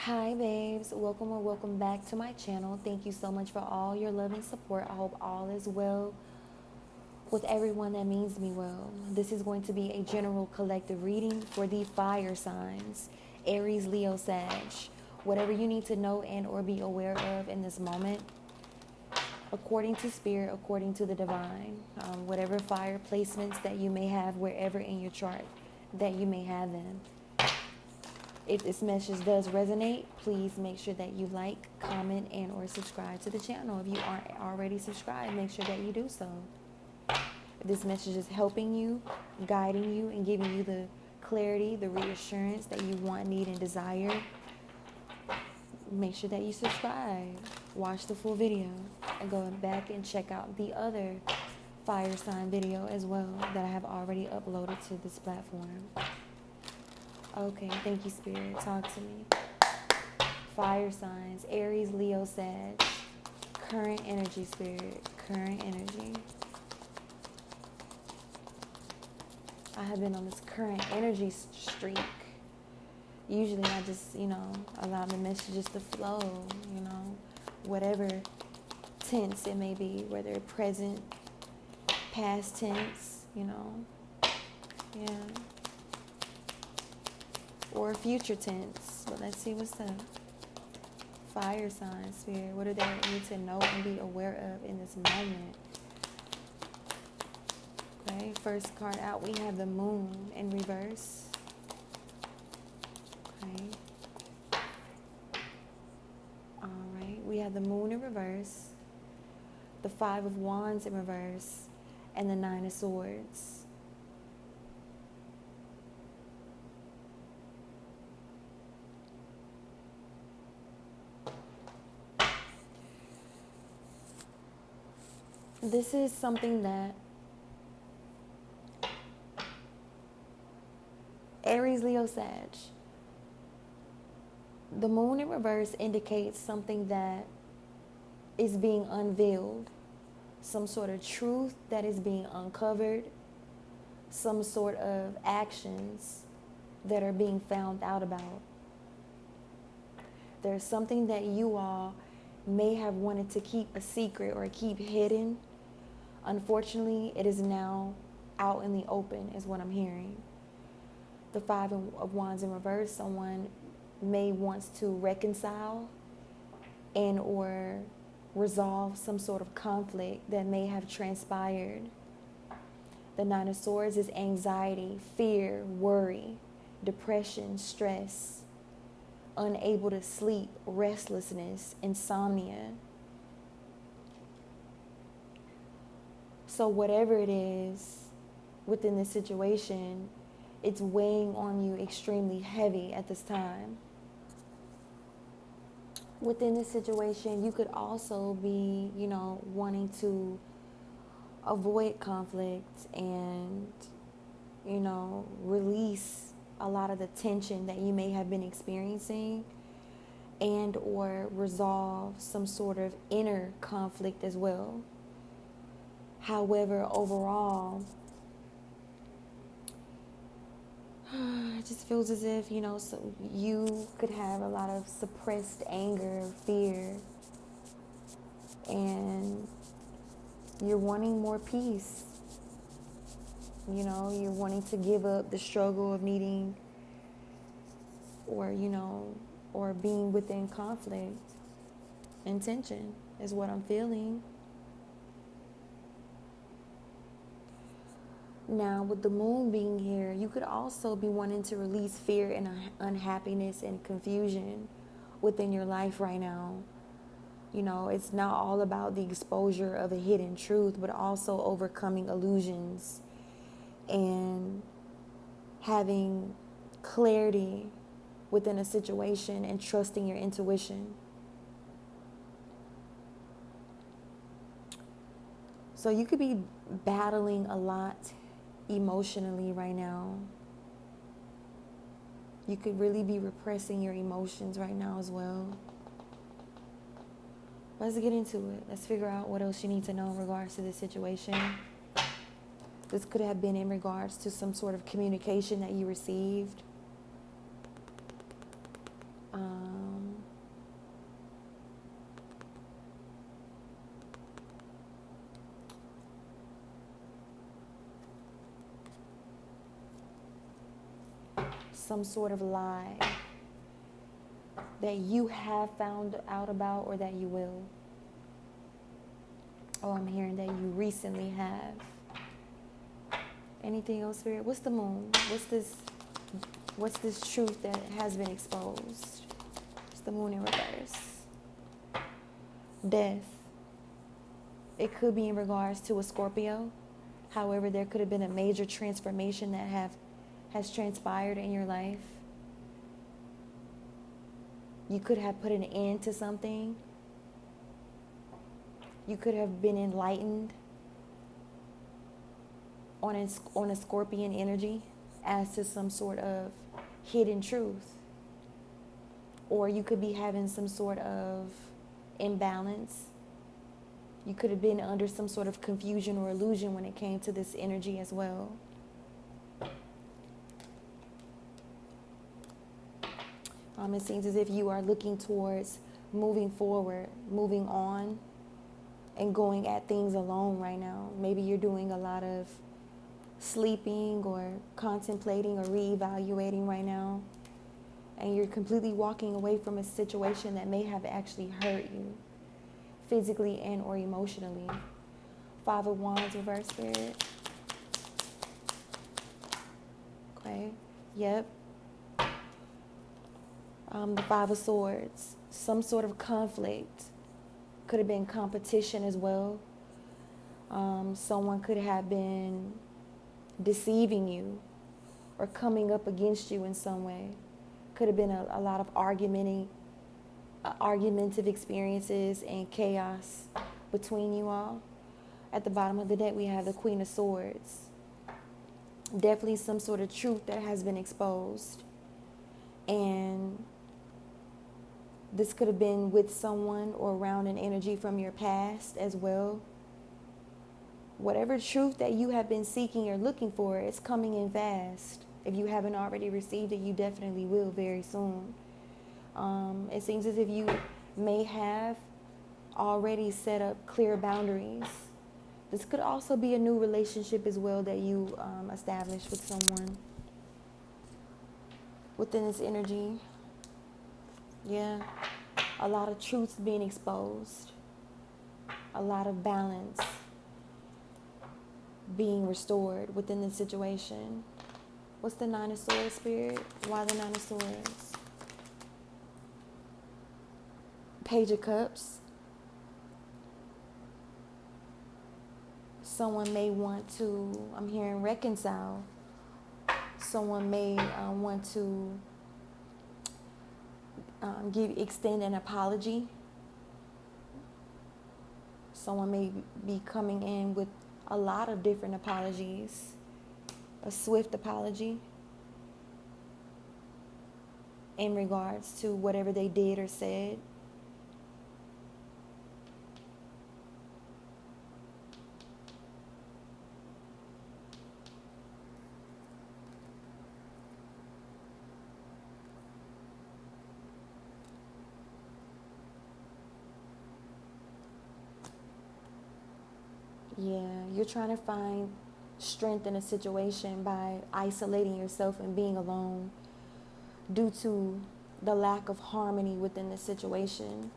Hi babes, welcome or welcome back to my channel. Thank you so much for all your love and support. I hope all is well with everyone that means me well. This is going to be a general collective reading for the fire signs, Aries, Leo, Sag. Whatever you need to know and or be aware of in this moment, according to spirit, according to the divine, whatever fire placements that you may have wherever in your chart that you may have them. If this message does resonate, please make sure that you like, comment, and or subscribe to the channel. If you aren't already subscribed, make sure that you do so. If this message is helping you, guiding you, and giving you the clarity, the reassurance that you want, need, and desire, make sure that you subscribe. Watch the full video and go back and check out the other fire sign video as well that I have already uploaded to this platform. Okay, thank you, Spirit. Talk to me. Fire signs, Aries, Leo, Sag. Current energy, Spirit. Current energy. I have been on this current energy streak. Usually I just, allow the messages to flow, whatever tense it may be, whether present, past tense, yeah. Or future tense. But let's see what's up. Fire signs, Spirit. What do they need to know and be aware of in this moment? Okay, first card out, we have the Moon in reverse. Okay. Alright, we have the Moon in reverse, the Five of Wands in reverse, and the Nine of Swords. This is something that Aries, Leo, Sag. The Moon in reverse indicates something that is being unveiled, some sort of truth that is being uncovered, some sort of actions that are being found out about. There's something that you all may have wanted to keep a secret or keep hidden. Unfortunately, it is now out in the open, is what I'm hearing. The Five of Wands in reverse, someone may want to reconcile and or resolve some sort of conflict that may have transpired. The Nine of Swords is anxiety, fear, worry, depression, stress, unable to sleep, restlessness, insomnia. So whatever it is within this situation, it's weighing on you extremely heavy at this time. Within this situation, you could also be, wanting to avoid conflict and, release a lot of the tension that you may have been experiencing and or resolve some sort of inner conflict as well. However, overall, it just feels as if, so you could have a lot of suppressed anger, fear, and you're wanting more peace. You're wanting to give up the struggle of needing or, or being within conflict and tension is what I'm feeling. Now, with the Moon being here, you could also be wanting to release fear and unhappiness and confusion within your life right now. It's not all about the exposure of a hidden truth, but also overcoming illusions and having clarity within a situation and trusting your intuition. So you could be battling a lot emotionally right now. You could really be repressing your emotions right now as well. Let's get into it. Let's figure out what else you need to know in regards to this situation. This could have been in regards to some sort of communication that you received. some sort of lie that you have found out about or that you will. Oh, I'm hearing that you recently have. Anything else, Spirit? What's the moon? What's this truth that has been exposed? It's the moon in reverse. Death. It could be in regards to a Scorpio. However, there could have been a major transformation that has transpired in your life. You could have put an end to something. You could have been enlightened on a Scorpion energy as to some sort of hidden truth. Or you could be having some sort of imbalance. You could have been under some sort of confusion or illusion when it came to this energy as well. It seems as if you are looking towards moving forward, moving on, and going at things alone right now. Maybe you're doing a lot of sleeping or contemplating or reevaluating right now, and you're completely walking away from a situation that may have actually hurt you physically and or emotionally. Five of Wands, reverse, Spirit. Okay, yep. The Five of Swords, some sort of conflict. Could have been competition as well. Someone could have been deceiving you or coming up against you in some way. Could have been a lot of argumentative experiences and chaos between you all. At the bottom of the deck, we have the Queen of Swords. Definitely some sort of truth that has been exposed. And this could have been with someone or around an energy from your past as well. Whatever truth that you have been seeking or looking for, it's coming in fast. If you haven't already received it, you definitely will very soon. It seems as if you may have already set up clear boundaries. This could also be a new relationship as well that you establish with someone within this energy. Yeah, a lot of truths being exposed, a lot of balance being restored within the situation. What's the Nine of Swords, Spirit? Why the Nine of Swords? Page of Cups. Someone may want to, I'm hearing reconcile. Someone may want to extend an apology. Someone may be coming in with a lot of different apologies. A swift apology in regards to whatever they did or said. Yeah, you're trying to find strength in a situation by isolating yourself and being alone due to the lack of harmony within the situation.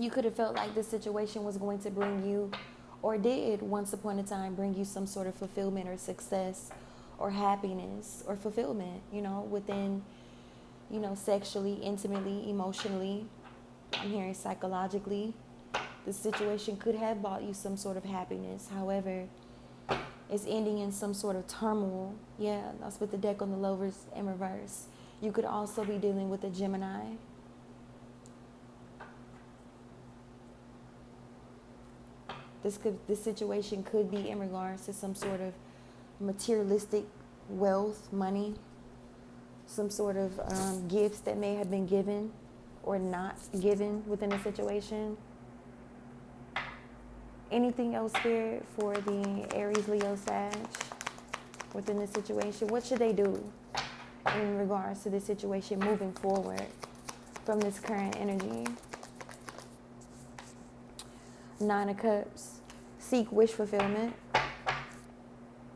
You could have felt like this situation was going to bring you, or did once upon a time bring you, some sort of fulfillment or success or happiness or fulfillment, within, sexually, intimately, emotionally. I'm hearing psychologically. The situation could have brought you some sort of happiness. However, it's ending in some sort of turmoil. Yeah, that's with the deck on the Lovers in reverse. You could also be dealing with a Gemini. This situation could be in regards to some sort of materialistic wealth, money, some sort of gifts that may have been given or not given within a situation. Anything else, Spirit, for the Aries, Leo, Sag? within this situation? What should they do in regards to this situation moving forward from this current energy? Nine of Cups. Seek wish fulfillment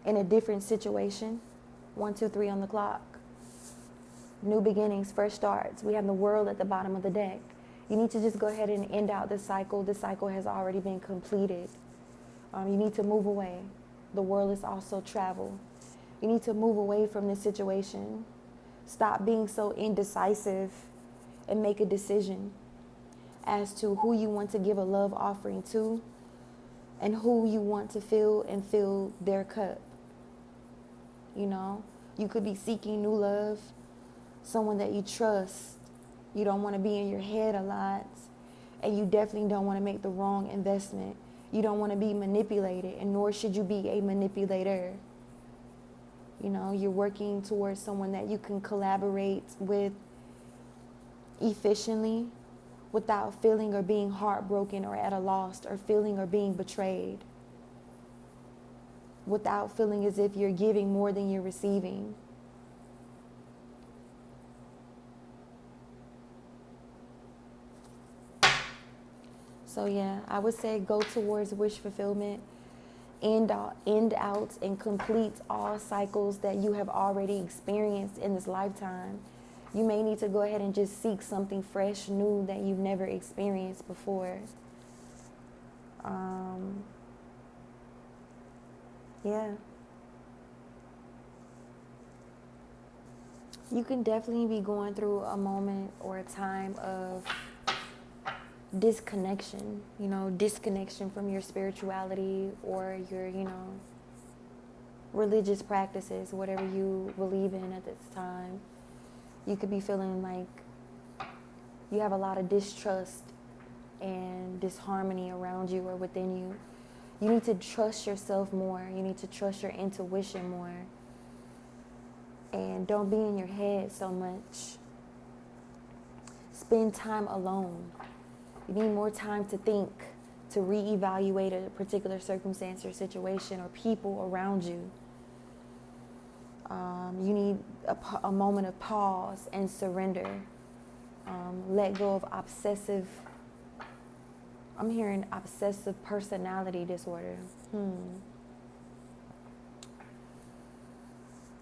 in a different situation. 1, 2, 3 on the clock. New beginnings, fresh starts. We have the World at the bottom of the deck. You need to just go ahead and end out this cycle. This cycle has already been completed. You need to move away. The World is also travel. You need to move away from this situation. Stop being so indecisive and make a decision as to who you want to give a love offering to and who you want to fill their cup. You know, you could be seeking new love, someone that you trust. You don't want to be in your head a lot, and you definitely don't want to make the wrong investment. You don't want to be manipulated, and nor should you be a manipulator. You know, you're working towards someone that you can collaborate with efficiently without feeling or being heartbroken or at a loss or feeling or being betrayed. Without feeling as if you're giving more than you're receiving. So yeah, I would say go towards wish fulfillment. End out and complete all cycles that you have already experienced in this lifetime. You may need to go ahead and just seek something fresh, new that you've never experienced before. Yeah. You can definitely be going through a moment or a time of disconnection, disconnection from your spirituality or your, religious practices, whatever you believe in at this time. You could be feeling like you have a lot of distrust and disharmony around you or within you. You need to trust yourself more. You need to trust your intuition more. And don't be in your head so much. Spend time alone. You need more time to think, to reevaluate a particular circumstance or situation or people around you. You need a moment of pause and surrender. Let go of obsessive, I'm hearing obsessive personality disorder.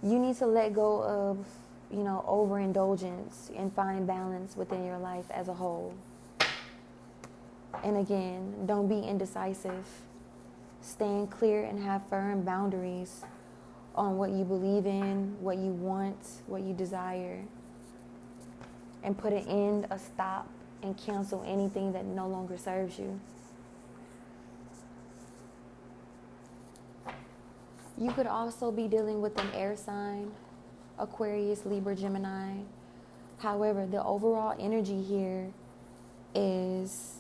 You need to let go of, overindulgence and find balance within your life as a whole. And again, don't be indecisive. Stand clear and have firm boundaries on what you believe in, what you want, what you desire. And put an end, a stop, and cancel anything that no longer serves you. You could also be dealing with an air sign, Aquarius, Libra, Gemini. However, the overall energy here is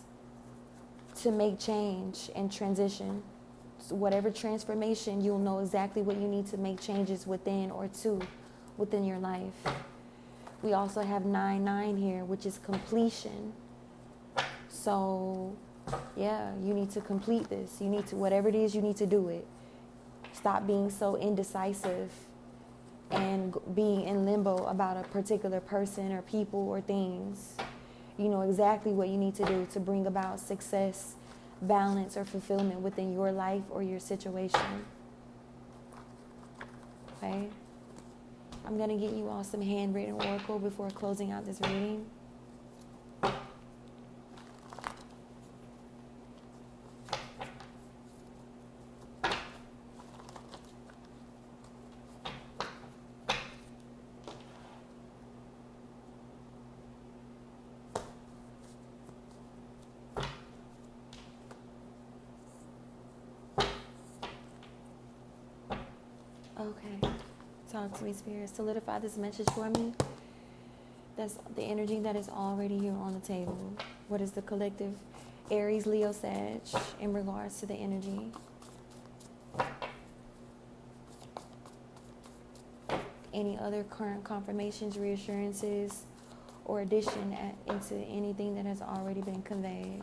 to make change and transition. So whatever transformation, you'll know exactly what you need to make changes within or to within your life. We also have 9-9 here, which is completion. So, yeah, you need to complete this. You need to, whatever it is, you need to do it. Stop being so indecisive and being in limbo about a particular person or people or things. You know exactly what you need to do to bring about success, balance, or fulfillment within your life or your situation. Okay? I'm going to get you all some handwritten oracle before closing out this reading. Okay. Talk to me, Spirit. Solidify this message for me. That's the energy that is already here on the table. What is the collective Aries, Leo, Sag in regards to the energy? Any other current confirmations, reassurances, or addition into anything that has already been conveyed?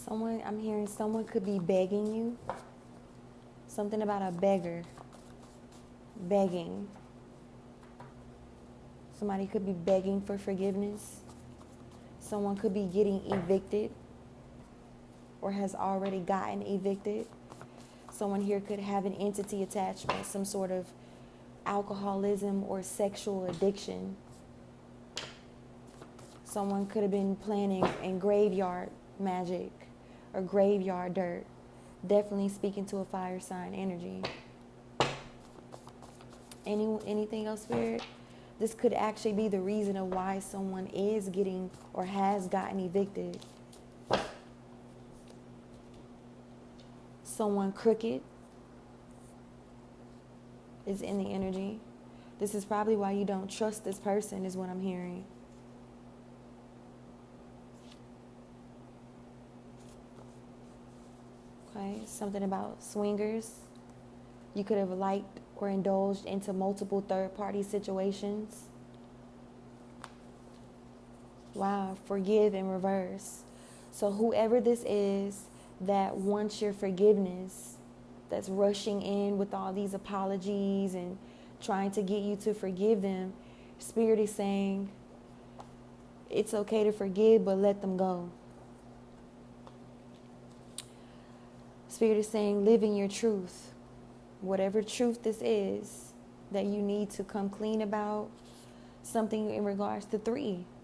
I'm hearing someone could be begging you. Something about a beggar. Begging. Somebody could be begging for forgiveness. Someone could be getting evicted or has already gotten evicted. Someone here could have an entity attachment, some sort of alcoholism or sexual addiction. Someone could have been planning in graveyard magic or graveyard dirt. Definitely speaking to a fire sign energy. Anything else, Spirit? This could actually be the reason of why someone is getting or has gotten evicted. Someone crooked is in the energy. This is probably why you don't trust this person, is what I'm hearing. Okay, something about swingers. You could have liked or indulged into multiple third-party situations. Wow, forgive in reverse. So whoever this is that wants your forgiveness, that's rushing in with all these apologies and trying to get you to forgive them, Spirit is saying it's okay to forgive, but let them go. Spirit is saying live in your truth. Whatever truth this is that you need to come clean about, something in regards to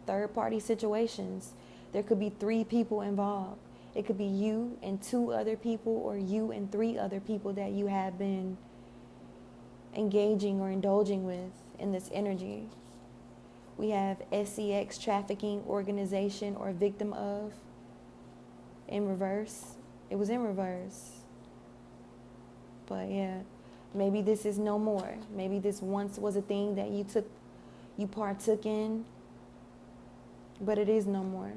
third-party situations. There could be 3 people involved. It could be you and 2 other people, or you and 3 other people that you have been engaging or indulging with in this energy. We have SEX, trafficking organization or victim of, in reverse. It was in reverse. But yeah, maybe this is no more. Maybe this once was a thing that you partook in, but it is no more.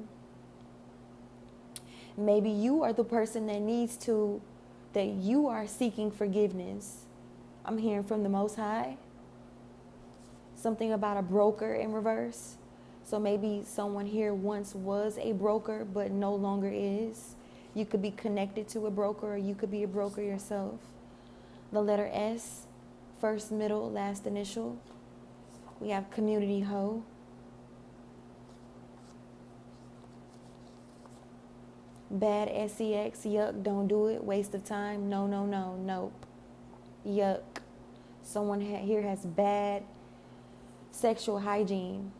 Maybe you are the person that you are seeking forgiveness. I'm hearing from the Most High. Something about a broker in reverse. So maybe someone here once was a broker, but no longer is. You could be connected to a broker, or you could be a broker yourself. The letter S, first, middle, last initial. We have community hoe. Bad SEX, yuck, don't do it, waste of time, no, nope, yuck. Someone here has bad sexual hygiene.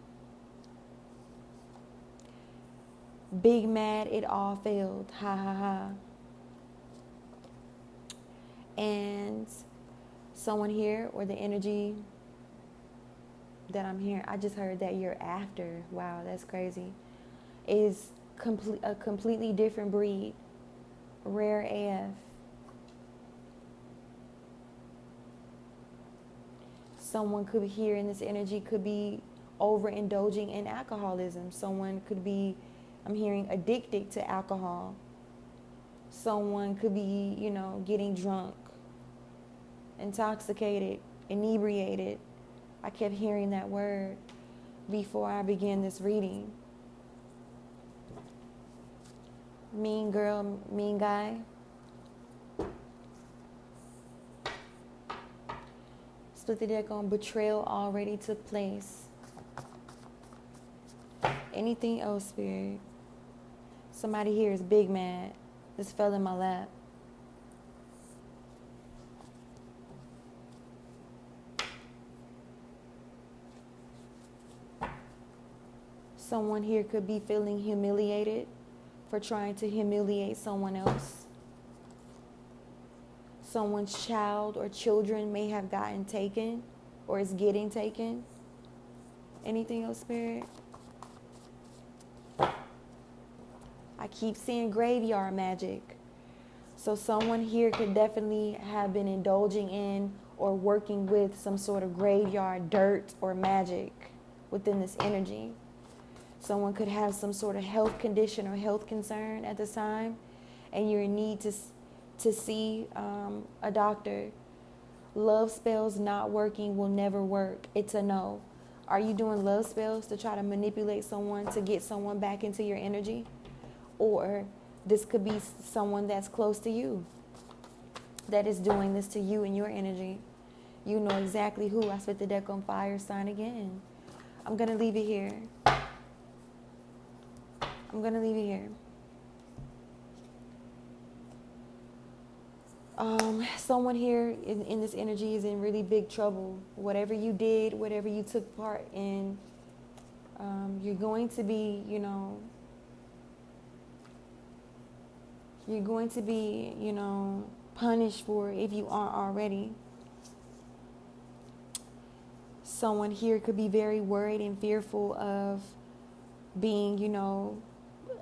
Big mad, it all failed, ha ha ha. And someone here, or the energy that I'm hearing, I just heard that you're after, wow, that's crazy, is a completely different breed, rare AF. Someone could be here in this energy, could be overindulging in alcoholism. Someone could be, I'm hearing, addicted to alcohol. Someone could be, getting drunk, intoxicated, inebriated. I kept hearing that word before I began this reading. Mean girl, mean guy. Split the deck on betrayal already took place. Anything else, Spirit? Somebody here is big mad. This fell in my lap. Someone here could be feeling humiliated for trying to humiliate someone else. Someone's child or children may have gotten taken or is getting taken. Anything else, Spirit? I keep seeing graveyard magic. So someone here could definitely have been indulging in or working with some sort of graveyard dirt or magic within this energy. Someone could have some sort of health condition or health concern at this time, and you're in need to see a doctor. Love spells not working will never work. It's a no. Are you doing love spells to try to manipulate someone to get someone back into your energy? Or This could be someone that's close to you that is doing this to you and your energy. You know exactly who. I spit the deck on fire sign again. I'm going to leave it here. I'm going to leave it here. Someone here in this energy is in really big trouble. Whatever you did, whatever you took part in, you're going to be, punished for it if you aren't already. Someone here could be very worried and fearful of being,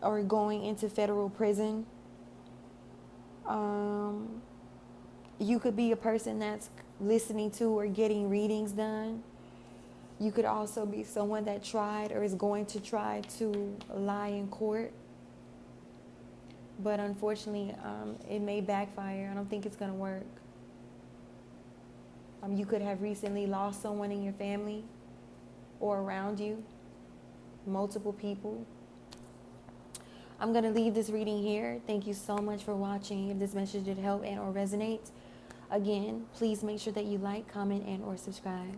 or going into federal prison. You could be a person that's listening to or getting readings done. You could also be someone that tried or is going to try to lie in court. But unfortunately, it may backfire. I don't think it's going to work. You could have recently lost someone in your family or around you, multiple people. I'm going to leave this reading here. Thank you so much for watching. If this message did help and or resonate, again, please make sure that you like, comment, and or subscribe.